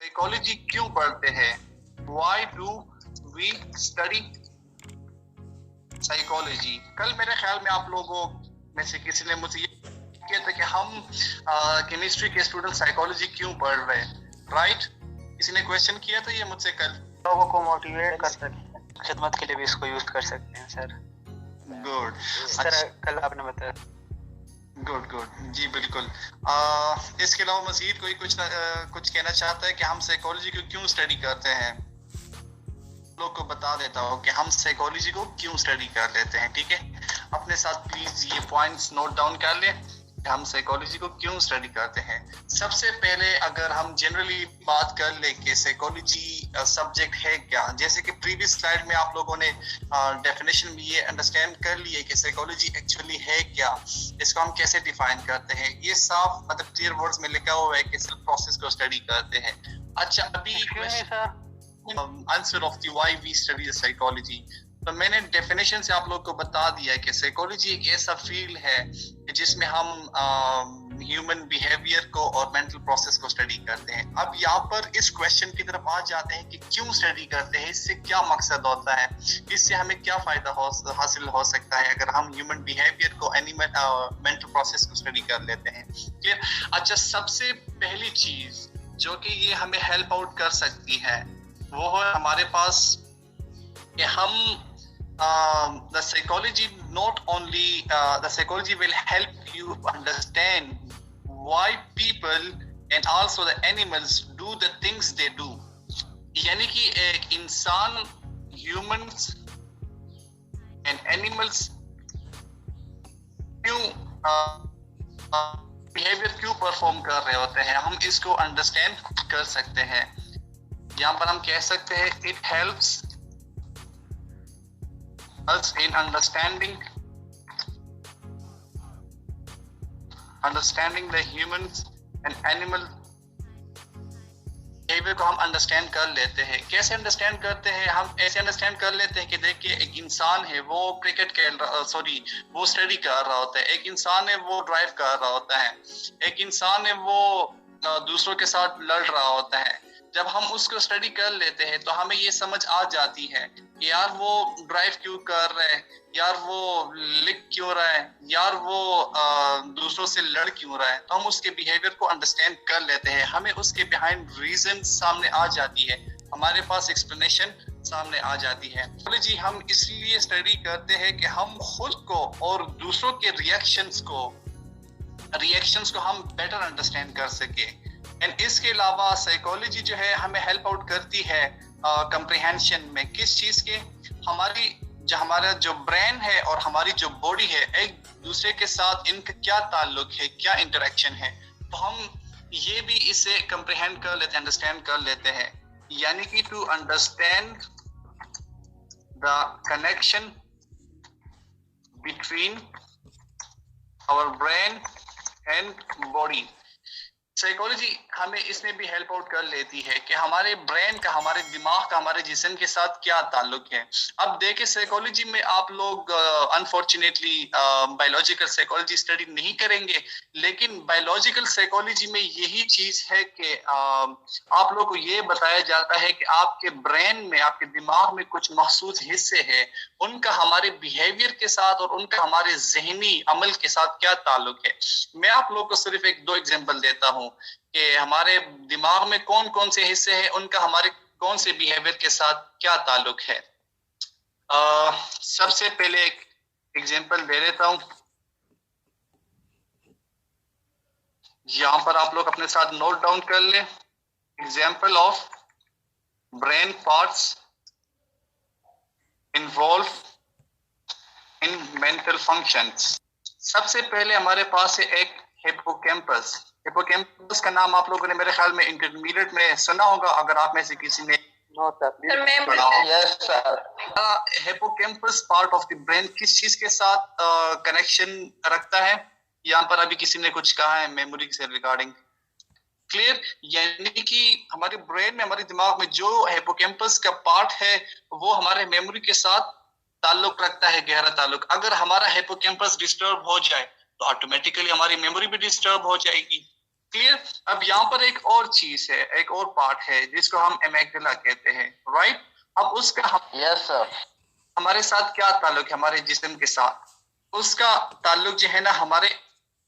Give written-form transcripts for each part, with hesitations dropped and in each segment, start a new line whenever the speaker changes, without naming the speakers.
Psychology क्यों पढ़ते हैं? Why do we study psychology? कल मेरे ख्याल में आप लोगों में से किसी ने मुझे ये किया था कि हम केमिस्ट्री के स्टूडेंट साइकोलॉजी क्यों पढ़ रहे हैं, राइट? किसी ने क्वेश्चन किया था ये मुझसे कल।
लोगों को मोटिवेट कर सकते हैं, खिदमत के लिए भी इसको यूज कर सकते हैं सर।
गुड,
इस तरह कल आपने बताया।
गुड जी बिल्कुल। इसके अलावा मजीद कोई कुछ कहना चाहता है कि हम साइकोलॉजी को क्यों स्टडी करते हैं? लोग को बता देता हूँ कि हम साइकोलॉजी को क्यों स्टडी कर लेते हैं, ठीक है? अपने साथ प्लीज ये पॉइंट्स नोट डाउन कर लें कि हम साइकोलॉजी को क्यों स्टडी करते हैं। सबसे पहले अगर हम जनरली बात कर ले कि साइकोलॉजी सब्जेक्ट है क्या, जैसे कि प्रीवियस स्लाइड में आप लोगों ने डेफिनेशन में ये अंडरस्टैंड कर लिए कि साइकोलॉजी एक्चुअली है क्या, इसको हम कैसे डिफाइन करते हैं। ये साफ मतलब क्लियर वर्ड्स में लिखा हुआ है कि सेल्फ प्रोसेस को स्टडी करते हैं। अच्छा, अभी answer of the why we study the psychology, तो मैंने डेफिनेशन से आप लोग को बता दिया है कि साइकोलॉजी एक ऐसा फील्ड है कि जिसमें हम ह्यूमन बिहेवियर को और मेंटल प्रोसेस को स्टडी करते हैं। अब यहाँ पर इस क्वेश्चन की तरफ आ जाते हैं कि क्यों स्टडी करते हैं, इससे क्या मकसद होता है, इससे हमें क्या फायदा हासिल हो सकता है अगर हम ह्यूमन बिहेवियर को मेंटल प्रोसेस को स्टडी कर लेते हैं। क्लियर? अच्छा, सबसे पहली चीज जो कि ये हमें हेल्प आउट कर सकती है वो है हमारे पास कि हम the psychology not only the psychology will help you understand why people and also the animals do the things they do। यानी कि एक इंसान, humans and animals क्यों behavior क्यों परफॉर्म कर रहे होते हैं, हम इसको अंडरस्टैंड कर सकते हैं। यहाँ पर हम कह सकते हैं it helps us in understanding the humans and animal behavior को हम अंडरस्टैंड कर लेते हैं। कैसे अंडरस्टैंड करते हैं? हम ऐसे अंडरस्टैंड कर लेते हैं कि देखिए एक इंसान है वो क्रिकेट खेल रहा, वो स्टडी कर रहा होता है, एक इंसान है वो ड्राइव कर रहा होता है, एक इंसान है वो दूसरों के साथ लड़ रहा होता है। जब हम उसको स्टडी कर लेते हैं तो हमें ये समझ आ जाती है कि यार वो ड्राइव क्यों कर रहा है, यार वो लिख क्यों रहा है, यार वो दूसरों से लड़ क्यों रहा है। तो हम उसके बिहेवियर को अंडरस्टैंड कर लेते हैं, हमें उसके बिहाइंड रीजन सामने आ जाती है, हमारे पास एक्सप्लेनेशन सामने आ जाती है। जी, हम इसलिए स्टडी करते हैं कि हम खुद को और दूसरों के रिएक्शंस को हम बेटर अंडरस्टैंड कर सके। एंड इसके अलावा साइकोलॉजी जो है हमें हेल्प आउट करती है कंप्रिहेंशन में। किस चीज के? हमारा जो ब्रेन है और हमारी जो बॉडी है एक दूसरे के साथ इनका क्या ताल्लुक है, क्या इंटरेक्शन है, तो हम ये भी इसे कंप्रिहेंड कर लेते हैं, अंडरस्टैंड कर लेते हैं। यानी कि to understand the connection between our brain and body. Psychology हमें इसमें भी हेल्प आउट कर लेती है कि हमारे ब्रेन का, हमारे दिमाग का हमारे जिस्म के साथ क्या ताल्लुक है। अब देखिए साइकोलॉजी में आप लोग अनफॉर्चुनेटली बायोलॉजिकल साइकोलॉजी स्टडी नहीं करेंगे, लेकिन बायोलॉजिकल साइकोलॉजी में यही चीज है कि आप लोग को ये बताया जाता है कि आपके ब्रेन में, आपके दिमाग में कुछ मखसूस हिस्से हैं, उनका हमारे बिहेवियर के साथ और उनका हमारे जहनी अमल के साथ क्या ताल्लुक है। मैं आप लोग को सिर्फ एक दो एग्जांपल देता हूँ कि हमारे दिमाग में कौन कौन से हिस्से हैं, उनका हमारे कौन से बिहेवियर के साथ क्या ताल्लुक है। सबसे पहले एक एग्जांपल दे देता हूँ, यहां पर आप लोग अपने साथ नोट डाउन कर लें। Example of brain parts involve in mental functions. सबसे पहले हमारे पास है एक हिप्पोकैम्पस। हिप्पोकैम्पस का नाम आप लोगों ने मेरे ख्याल में इंटरमीडिएट में सुना होगा, अगर आप में से किसी ने hippocampus part of the brain किस चीज के साथ कनेक्शन रखता है? यहाँ पर अभी किसी ने कुछ कहा है मेमोरी से रिगार्डिंग। क्लियर? यानी कि हमारे ब्रेन में, हमारे दिमाग में जो हिप्पोकैम्पस का पार्ट है वो हमारे मेमोरी के साथ ताल्लुक रखता है, गहरा ताल्लुक। अगर हमारा हिप्पोकैम्पस डिस्टर्ब हो जाए तो ऑटोमेटिकली हमारी मेमोरी भी डिस्टर्ब हो जाएगी। क्लियर। अब यहाँ पर एक और चीज है, एक और पार्ट है जिसको हम एमेगडाला कहते हैं, राइट। अब उसका
यस सर,
हमारे साथ क्या ताल्लुक है, हमारे जिस्म के साथ? उसका ताल्लुक जो है ना हमारे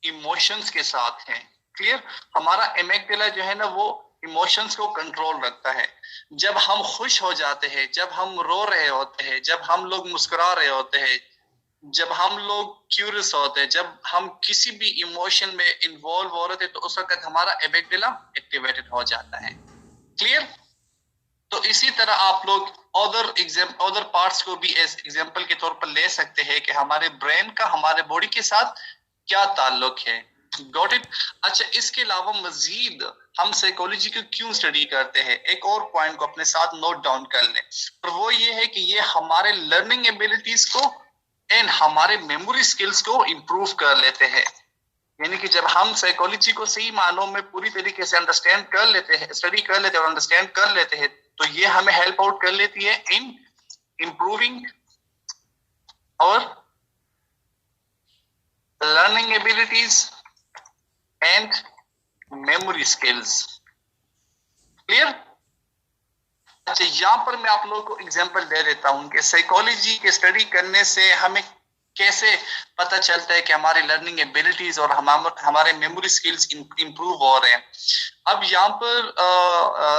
इमोशंस के साथ है, क्लियर। हमारा एमेगडाला जो है ना वो इमोशंस को कंट्रोल रखता है। जब हम खुश हो जाते हैं, जब हम रो रहे होते हैं, जब हम लोग मुस्कुरा रहे होते हैं, जब हम लोग क्यूरियस होते हैं, जब हम किसी भी इमोशन में इन्वॉल्व हो रहे थे, तो उस वक्त हमारा एमेगडाला एक्टिवेटेड हो जाता है, क्लियर। तो इसी तरह आप लोग अदर पार्ट्स को भी एग्जांपल के तौर पर ले सकते हैं कि हमारे ब्रेन का हमारे बॉडी के साथ क्या ताल्लुक है। Got it. अच्छा, इसके अलावा मजीद हम साइकोलॉजी को क्यों स्टडी करते हैं, एक और पॉइंट को अपने साथ नोट डाउन कर लें, और वो ये है कि ये हमारे लर्निंग एबिलिटीज को एंड हमारे मेमोरी स्किल्स को इम्प्रूव कर लेते हैं। यानी कि जब हम साइकोलॉजी को सही मानों में पूरी तरीके से अंडरस्टैंड कर लेते हैं, स्टडी कर लेते हैं और अंडरस्टैंड कर लेते हैं, तो ये हमें हेल्प आउट कर लेती है इन इम्प्रूविंग और learning abilities and memory skills, clear. अच्छा, यहाँ पर मैं आप लोगों को एग्जांपल दे देता हूँ कि साइकोलॉजी के स्टडी करने से हमें कैसे पता चलता है कि हमारी लर्निंग एबिलिटीज और हमारे मेमोरी स्किल्स इंप्रूव हो रहे हैं। अब यहाँ पर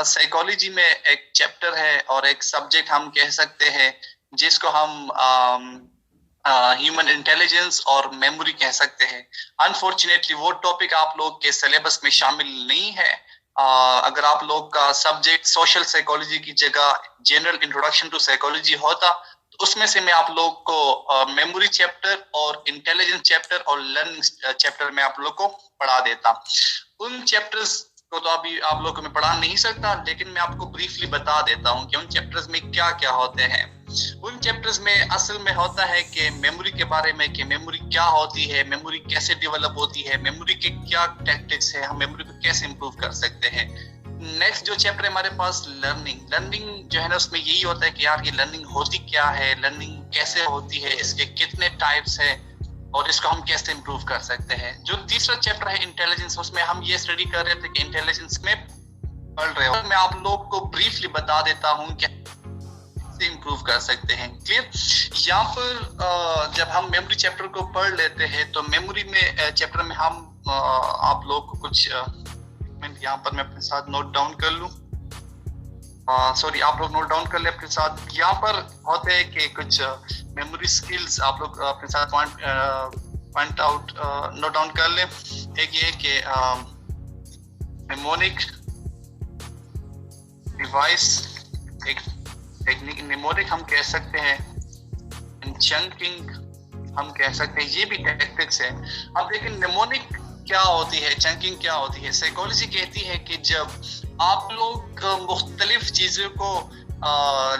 साइकोलॉजी में एक चैप्टर है और एक सब्जेक्ट हम कह सकते हैं जिसको हम ह्यूमन इंटेलिजेंस और मेमोरी कह सकते हैं। अनफॉर्चुनेटली वो टॉपिक आप लोग के सिलेबस में शामिल नहीं है। अगर आप लोग का सब्जेक्ट सोशल साइकोलॉजी की जगह जनरल इंट्रोडक्शन टू साइकोलॉजी होता, तो उसमें से मैं आप लोग को मेमोरी चैप्टर और इंटेलिजेंस चैप्टर और लर्निंग चैप्टर में आप लोग को पढ़ा देता। उन चैप्टर्स को तो अभी आप लोग को मैं पढ़ा नहीं सकता, लेकिन मैं आपको ब्रीफली बता देता हूँ कि उन चैप्टर्स में क्या क्या होते हैं। उन चैप्टर्स में असल में होता है कि मेमोरी के बारे में, कि मेमोरी क्या होती है, मेमोरी कैसे डेवलप होती है, मेमोरी के क्या टैक्टिक्स है, हम मेमोरी को कैसे इंप्रूव कर सकते हैं। नेक्स्ट जो चैप्टर है हमारे पास लर्निंग जो है ना, उसमें यही होता है कि यार ये लर्निंग होती क्या है, लर्निंग कैसे होती है, इसके कितने टाइप्स है और इसको हम कैसे इंप्रूव कर सकते हैं। जो तीसरा चैप्टर है इंटेलिजेंस, उसमें हम ये स्टडी कर रहे थे कि इंटेलिजेंस में पढ़ रहे हो, मैं आप लोग को ब्रीफली बता देता हूँ कि इंप्रूव कर सकते हैं, क्लियर। यहाँ पर जब हम मेमोरी चैप्टर को पढ़ लेते हैं, तो मेमोरी में चैप्टर में हम आप लोग को कुछ यहाँ पर मैं अपने साथ नोट डाउन कर लूं, सॉरी आप लोग नोट डाउन कर ले अपने साथ। यहाँ पर होते हैं कि कुछ मेमोरी स्किल्स आप लोग अपने साथ पॉइंट आउट नोट डाउन कर ले। एक ये कि निमोनिक डिवाइस, एक टेक्निक निमोनिक हम कह सकते हैं, चंकिंग हम कह सकते हैं, ये भी टैक्टिक्स है। अब लेकिन निमोनिक क्या होती है, चंकिंग क्या होती है? साइकोलॉजी कहती है कि जब आप लोग मुख्तलिफ चीजों को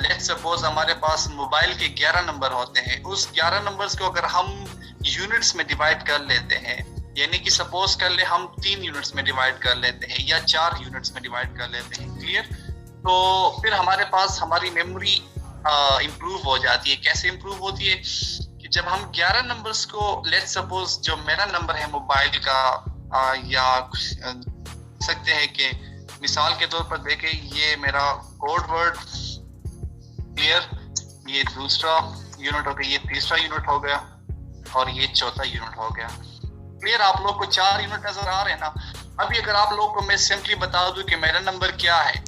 लेट्स सपोज हमारे पास मोबाइल के 11 नंबर होते हैं, उस 11 नंबर्स को अगर हम यूनिट्स में डिवाइड कर लेते हैं, यानी कि सपोज कर ले हम 3 यूनिट्स में डिवाइड कर लेते हैं या 4 यूनिट्स में डिवाइड कर लेते हैं, क्लियर। तो फिर हमारे पास हमारी मेमोरी इंप्रूव हो जाती है। कैसे इंप्रूव होती है कि जब हम 11 नंबर्स को लेट्स सपोज जो मेरा नंबर है मोबाइल का या सकते हैं कि मिसाल के तौर पर देखें, ये मेरा कोड वर्ड, क्लियर, ये दूसरा यूनिट हो गया, ये तीसरा यूनिट हो गया और ये चौथा यूनिट हो गया, क्लियर। आप लोग को 4 यूनिट नजर आ रहे हैं ना। अभी अगर आप लोग को मैं सिंपली बता दूं कि मेरा नंबर क्या है,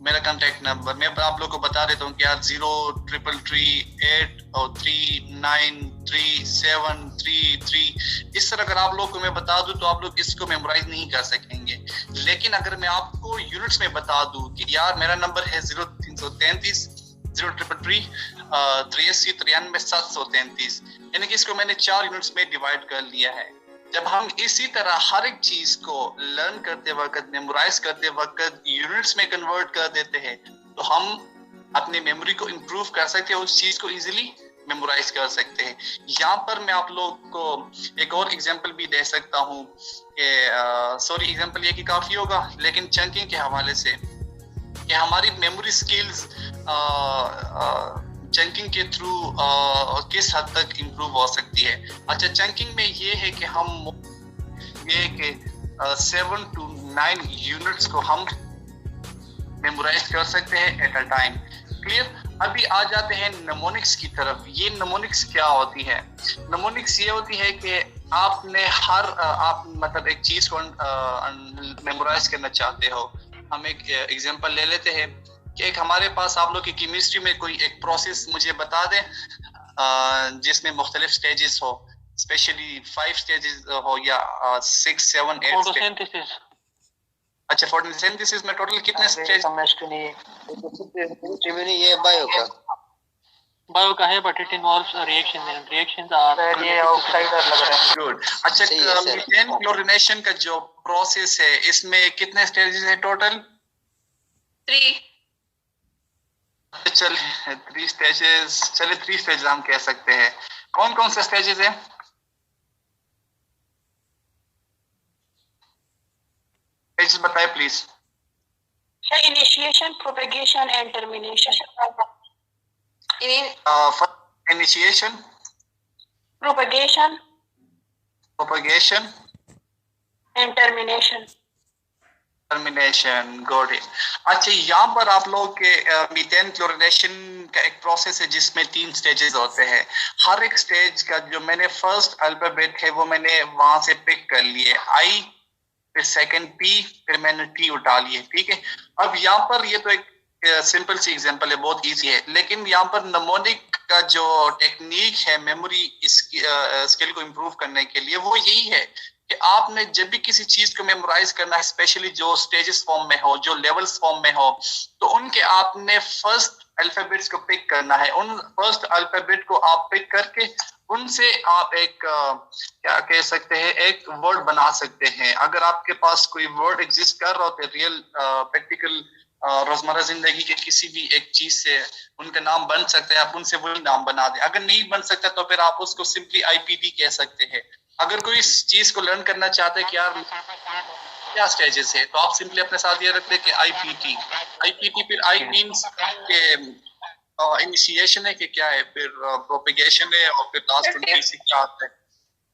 मेरा कांटेक्ट नंबर, मैं आप लोग को बता देता हूँ कि यार 03338 और 39337333। इस तरह अगर आप लोग को मैं बता दूं तो आप लोग इसको मेमोराइज नहीं कर सकेंगे। लेकिन अगर मैं आपको यूनिट्स में बता दूं कि यार मेरा नंबर है 0333 033 83 93 733, यानी कि इसको मैंने 4 यूनिट्स में डिवाइड कर लिया है। जब हम इसी तरह हर एक चीज को लर्न करते वक्त, मेमोराइज करते वक्त यूनिट्स में कन्वर्ट कर देते हैं, तो हम अपनी मेमोरी को इंप्रूव कर सकते हैं, उस चीज को इजीली मेमोराइज कर सकते हैं। यहाँ पर मैं आप लोग को एक और एग्जांपल भी दे सकता हूँ कि सॉरी एग्जांपल ये कि काफी होगा, लेकिन चंकिंग के हवाले से कि हमारी मेमोरी स्किल्स चंकिंग के थ्रू किस हद तक इंप्रूव हो सकती है। अच्छा, चंकिंग में ये है कि हम ये कि 7 to 9 यूनिट्स को हम मेमोराइज कर सकते हैं एट अ टाइम. क्लियर. अभी आ जाते हैं नमोनिक्स की तरफ. ये नमोनिक्स क्या होती है? नमोनिक्स ये होती है कि आपने आप मतलब एक चीज को मेमोराइज करना चाहते हो. हम एक एग्जांपल ले लेते हैं कि एक हमारे पास आप लोग की केमिस्ट्री में कोई एक प्रोसेस मुझे बता दें जिसमें मुख्तलिफ स्टेजेस हो, स्पेशली 5 स्टेजेस हो या 6, 7, 8.
फोटोसिंथेसिस.
अच्छा, फोटोसिंथेसिस में टोटल कितने स्टेज?
ये बायो का है, but it involves reactions are
ये आउटसाइडर लग रहा है.
गुड. अच्छा, मीथेन क्लोरीनेशन का जो प्रोसेस है इसमें कितने स्टेजेस है टोटल?
3.
चलिए 3 स्टेजेस हम कह सकते हैं. कौन कौन से स्टेजेस हैं? स्टेजेस बताइए please.
Initiation, propagation and termination.
Initiation,
Propagation
propagation,
and termination.
Termination. Good. अच्छा, यहाँ पर आप लोग के मीथेन क्लोरीनेशन का एक प्रोसेस है जिसमें 3 स्टेजेस होते हैं. हर एक स्टेज का जो मैंने फर्स्ट अल्फाबेट है वो मैंने वहां से पिक कर लिए. आई, फिर सेकंड पी, फिर मैंने टी उठा लिए. ठीक है. अब यहाँ पर ये तो एक सिंपल सी एग्जांपल है, बहुत इजी है. लेकिन यहाँ पर नमोनिक का जो टेक्निक है मेमोरी स्किल को इम्प्रूव करने के लिए वो यही है कि आपने जब भी किसी चीज को मेमोराइज करना है, स्पेशली जो स्टेजेस फॉर्म में हो, जो लेवल्स फॉर्म में हो, तो उनके आपने फर्स्ट अल्फाबेट्स को पिक करना है. उन फर्स्ट अल्फाबेट को आप पिक करके उनसे आप एक क्या कह सकते हैं, एक वर्ड बना सकते हैं. अगर आपके पास कोई वर्ड एग्जिस्ट कर रहा होता है रियल प्रैक्टिकल रोजमर्रा जिंदगी के किसी भी एक चीज से उनका नाम बन सकता है, आप उनसे वही नाम बना दें. अगर नहीं बन सकता तो फिर आप उसको सिंपली आईपीटी कह सकते हैं. अगर कोई इस चीज को लर्न करना चाहते हैं कि यार क्या स्टेजेस है, तो आप सिंपली अपने साथ ये रखते हैं कि आईपीटी. फिर आई मींस के इनिशिएशन है कि क्या है, फिर प्रोपेगेशन है, और फिर लास्ट 26 क्या आता है.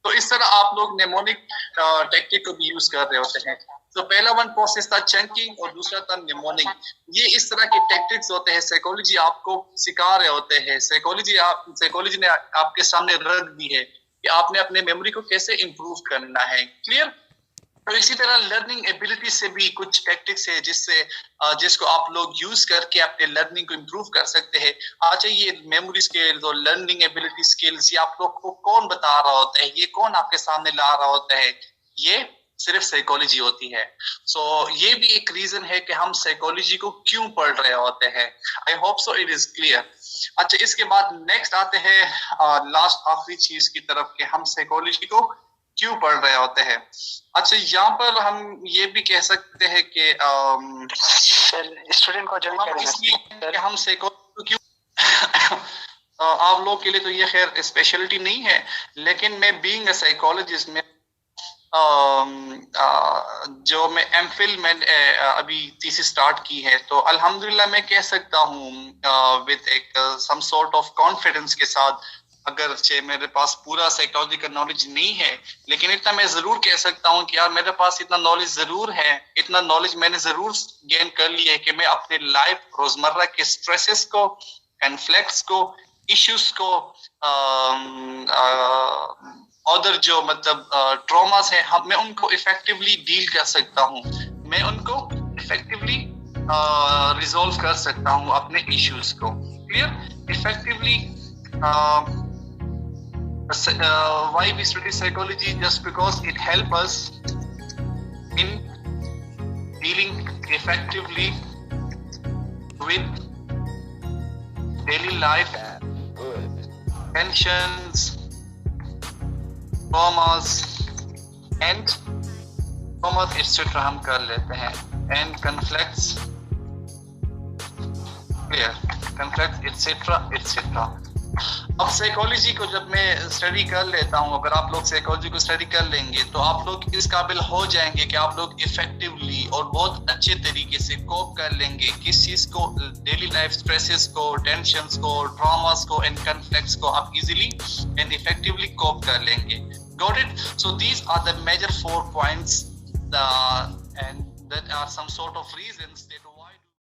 तो इस तरह आप लोग नेमोनिक टेक्निक को भी यूज कर रहे होते हैं. तो पहला वन प्रोसेस था चंकिंग और दूसरा था नेमोनिक. ये इस तरह के टेक्टिक्स होते हैं, साइकोलॉजी आपको सिखा रहे होते हैं. साइकोलॉजी ने आपके सामने रख दी है कि आपने अपने मेमोरी को कैसे इंप्रूव करना है. क्लियर. तो इसी तरह लर्निंग एबिलिटी से भी कुछ टैक्टिक्स है जिसको आप लोग यूज करके अपने लर्निंग को इंप्रूव कर सकते हैं. अच्छा, ये मेमोरी स्किल्स और लर्निंग एबिलिटी स्किल्स ये आप लोग को कौन बता रहा होता है, ये कौन आपके सामने ला रहा होता है? ये सिर्फ साइकोलॉजी होती है. सो ये भी एक रीजन है कि हम साइकोलॉजी को क्यों पढ़ रहे होते हैं. I hope so it is clear. अच्छा, इसके बाद नेक्स्ट आते हैं लास्ट आखिरी चीज की तरफ कि हम साइकोलॉजी को क्यों पढ़ रहे होते हैं. अच्छा, यहाँ पर हम ये भी कह सकते हैं कि
स्टूडेंट को ज्वाइन करेंगे.
हम साइकोलॉजी क्यों आप लोग के लिए तो ये खैर स्पेशलिटी नहीं है, लेकिन मैं बीइंग अ साइकोलॉजिस्ट में जो मैं एमफिल में अभी थीसिस स्टार्ट की है, तो अल्हम्दुलिल्लाह मैं कह सकता हूँ विद एक सम सॉर्ट ऑफ कॉन्फिडेंस के साथ, अगर मेरे पास पूरा साइकोलॉजी का नॉलेज नहीं है, लेकिन इतना मैं जरूर कह सकता हूँ कि यार मेरे पास इतना नॉलेज जरूर है, इतना नॉलेज मैंने जरूर गेन कर लिया है कि मैं अपने लाइफ रोजमर्रा के स्ट्रेसेस को, कॉन्फ्लिक्ट्स को, इश्यूज को, अदर जो मतलब ट्रॉमास है, मैं उनको इफेक्टिवली डील कर सकता हूँ, मैं उनको इफेक्टिवली रिजॉल्व कर सकता हूँ अपने इश्यूज को. Clear. Effectively why we study psychology? Just because it helps us in dealing effectively with daily life tensions, traumas etc. हम कर लेते हैं, and conflicts, clear, conflicts etc. अब साइकोलॉजी को जब मैं स्टडी कर लेता हूँ, अगर आप लोग साइकोलॉजी को स्टडी कर लेंगे तो आप लोग इस काबिल हो जाएंगे कि आप लोग इफेक्टिवली और बहुत अच्छे तरीके से कोप कर लेंगे किस चीज को, डेली लाइफ स्ट्रेसेस को, टेंशंस को, ट्रॉमास को एंड कॉन्फ्लिक्ट्स को आप इजीली एंड इफेक्टिवली कोप कर लेंगे. Got it. So these are the major 4 points and that are some sort of reasons they don't